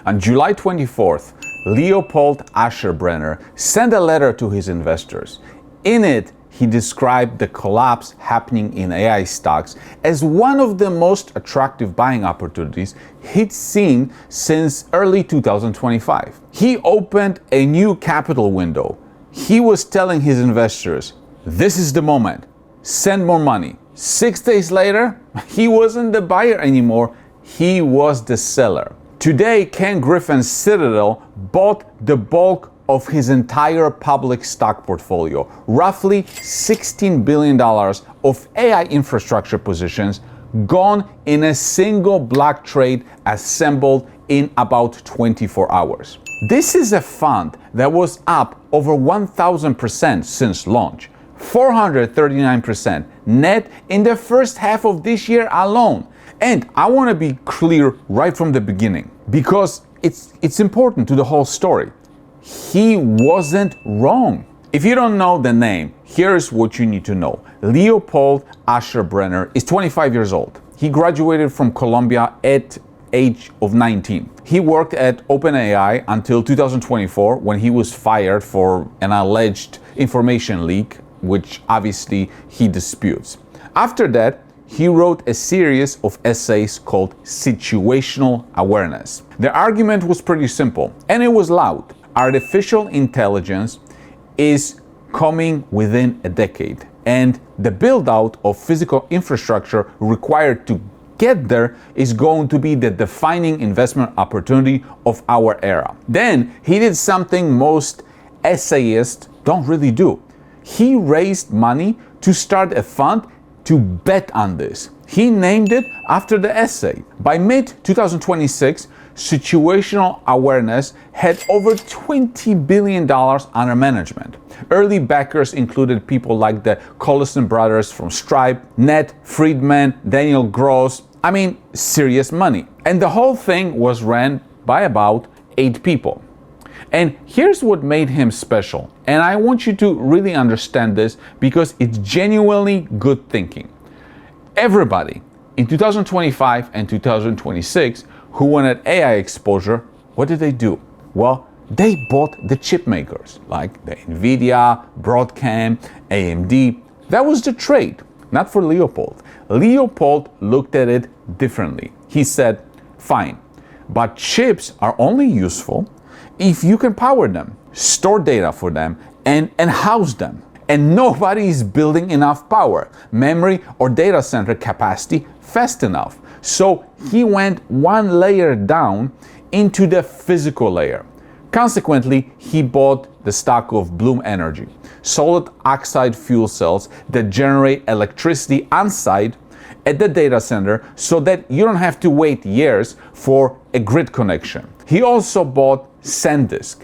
On July 24th, Leopold Aschenbrenner sent a letter to his investors. In it, he described the collapse happening in AI stocks as one of the most attractive buying opportunities he'd seen since early 2025. He opened a new capital window. He was telling his investors, "This is the moment. Send more money." 6 days later, he wasn't the buyer anymore. He was the seller. Today, Ken Griffin's Citadel bought the bulk of his entire public stock portfolio, roughly $16 billion of AI infrastructure positions gone in a single block trade assembled in about 24 hours. This is a fund that was up over 1,000% since launch, 439% net in the first half of this year alone. And I want to be clear right from the beginning, because it's important to the whole story. He wasn't wrong. If you don't know the name, here's what you need to know. Leopold Aschenbrenner is 25 years old. He graduated from Columbia at age of 19. He worked at OpenAI until 2024, when he was fired for an alleged information leak, which obviously he disputes. After that, he wrote a series of essays called Situational Awareness. The argument was pretty simple, and it was loud. Artificial intelligence is coming within a decade, and the build-out of physical infrastructure required to get there is going to be the defining investment opportunity of our era. Then he did something most essayists don't really do. He raised money to start a fund to bet on this. He named it after the essay. By mid-2026, Situational Awareness had over $20 billion under management. Early backers included people like the Collison brothers from Stripe, Ned Friedman, Daniel Gross. I mean, serious money. And the whole thing was ran by about 8 people. And here's what made him special. And I want you to really understand this, because it's genuinely good thinking. Everybody in 2025 and 2026 who wanted AI exposure, what did they do? Well, they bought the chip makers like the NVIDIA, Broadcom, AMD. That was the trade, not for Leopold. Leopold looked at it differently. He said, fine, but chips are only useful if you can power them, store data for them, and house them. And nobody is building enough power, memory, or data center capacity fast enough. So he went one layer down into the physical layer. Consequently, he bought the stock of Bloom Energy, solid oxide fuel cells that generate electricity on site at the data center so that you don't have to wait years for a grid connection. He also bought SanDisk,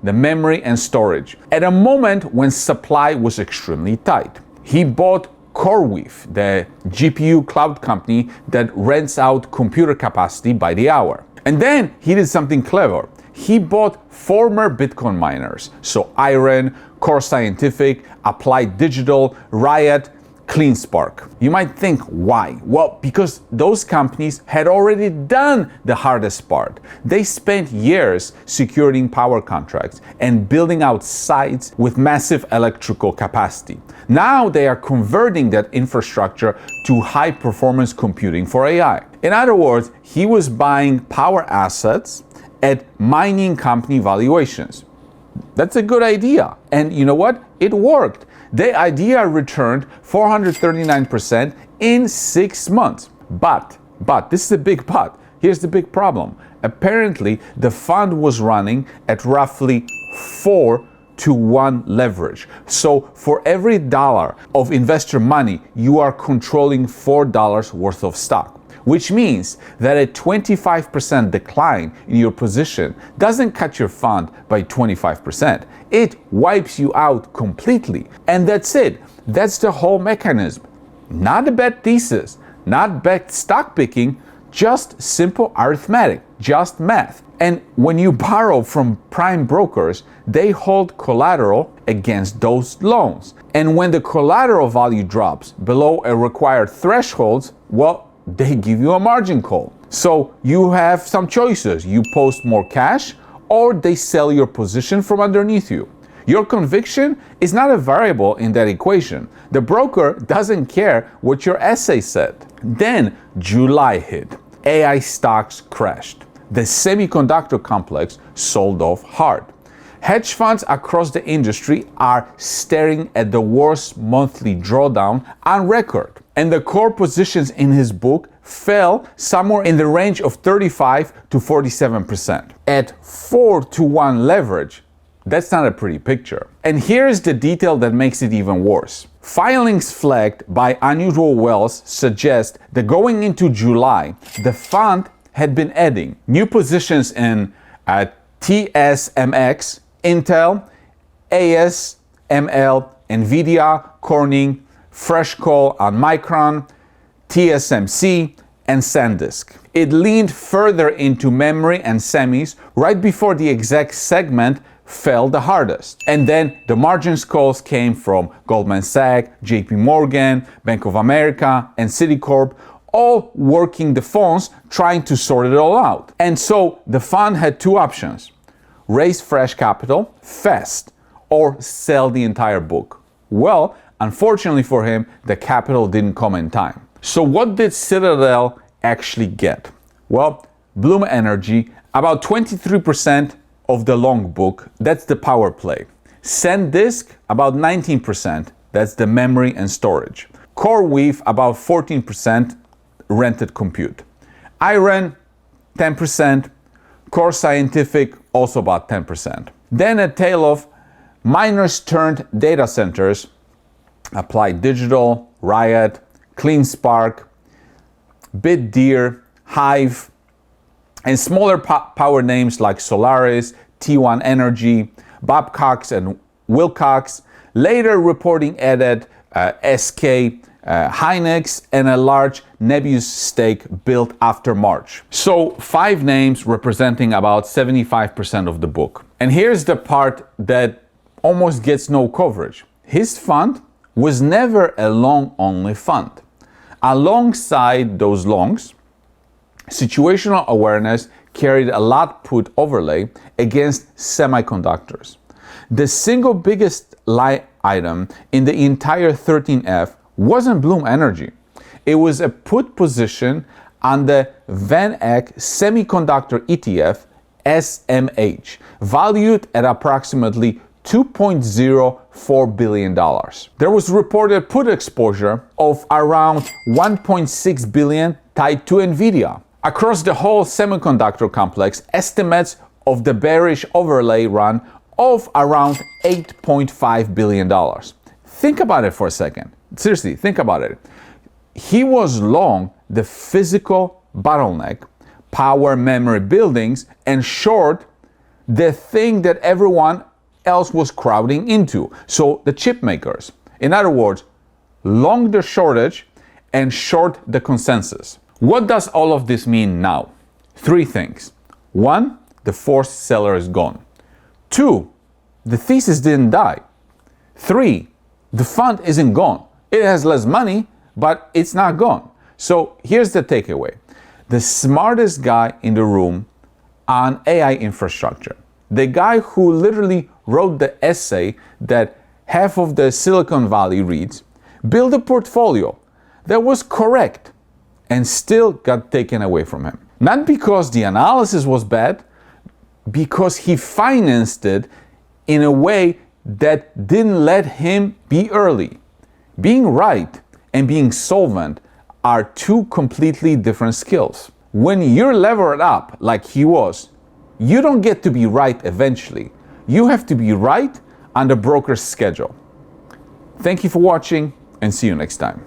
the memory and storage, at a moment when supply was extremely tight. He bought CoreWeave, the GPU cloud company that rents out computer capacity by the hour. And then he did something clever. He bought former Bitcoin miners, so IREN, Core Scientific, Applied Digital, Riot, CleanSpark. You might think, why? Well, because those companies had already done the hardest part. They spent years securing power contracts and building out sites with massive electrical capacity. Now they are converting that infrastructure to high-performance computing for AI. In other words, he was buying power assets at mining company valuations. That's a good idea. And you know what? It worked. The idea returned 439% in 6 months. But, this is a big but. Here's the big problem. Apparently, the fund was running at roughly 4-to-1 leverage. So for every dollar of investor money, you are controlling $4 worth of stock. Which means that a 25% decline in your position doesn't cut your fund by 25%. It wipes you out completely. And that's it. That's the whole mechanism. Not a bad thesis, not bad stock picking, just simple arithmetic, just math. And when you borrow from prime brokers, they hold collateral against those loans. And when the collateral value drops below a required thresholds, well, they give you a margin call. So you have some choices. You post more cash, or they sell your position from underneath you. Your conviction is not a variable in that equation. The broker doesn't care what your essay said. Then July hit. AI stocks crashed. The semiconductor complex sold off hard. Hedge funds across the industry are staring at the worst monthly drawdown on record. And the core positions in his book fell somewhere in the range of 35 to 47%. At 4-to-1 leverage, that's not a pretty picture. And here's the detail that makes it even worse. Filings flagged by Unusual Wells suggest that going into July, the fund had been adding new positions in TSMX, Intel, ASML, Nvidia, Corning, fresh call on Micron, TSMC, and SanDisk. It leaned further into memory and semis right before the exec segment fell the hardest. And then the margins calls came from Goldman Sachs, JP Morgan, Bank of America, and Citicorp, all working the phones trying to sort it all out. And so the fund had two options: raise fresh capital fast or sell the entire book. Well, unfortunately for him, the capital didn't come in time. So what did Citadel actually get? Well, Bloom Energy, about 23% of the long book, that's the power play. SanDisk, about 19%, that's the memory and storage. CoreWeave, about 14%, rented compute. IREN, 10%, Core Scientific, also about 10%. Then a tale of miners turned data centers, Applied Digital, Riot, CleanSpark, BitDeer, Hive, and smaller power names like Solaris, T1 Energy, Babcock and Wilcox, later reporting added SK, Hynix, and a large Nebius stake built after March. So 5 names representing about 75% of the book. And here's the part that almost gets no coverage. His fund was never a long-only fund. Alongside those longs, Situational Awareness carried a lot put overlay against semiconductors. The single biggest line item in the entire 13F wasn't Bloom Energy. It was a put position on the VanEck Semiconductor ETF, SMH, valued at approximately $2.04 billion. There was reported put exposure of around $1.6 billion tied to Nvidia. Across the whole semiconductor complex, estimates of the bearish overlay run of around $8.5 billion. Think about it for a second. Seriously, think about it. He was long the physical bottleneck, power memory buildings, and short the thing that everyone else was crowding into. So the chip makers. In other words, long the shortage and short the consensus. What does all of this mean now? 3 things. 1, the forced seller is gone. 2, the thesis didn't die. 3, the fund isn't gone. It has less money, but it's not gone. So here's the takeaway. The smartest guy in the room on AI infrastructure, the guy who literally wrote the essay that half of the Silicon Valley reads, built a portfolio that was correct and still got taken away from him. Not because the analysis was bad, because he financed it in a way that didn't let him be early. Being right and being solvent are 2 completely different skills. When you're levered up like he was, you don't get to be right eventually. You have to be right on the broker's schedule. Thank you for watching and see you next time.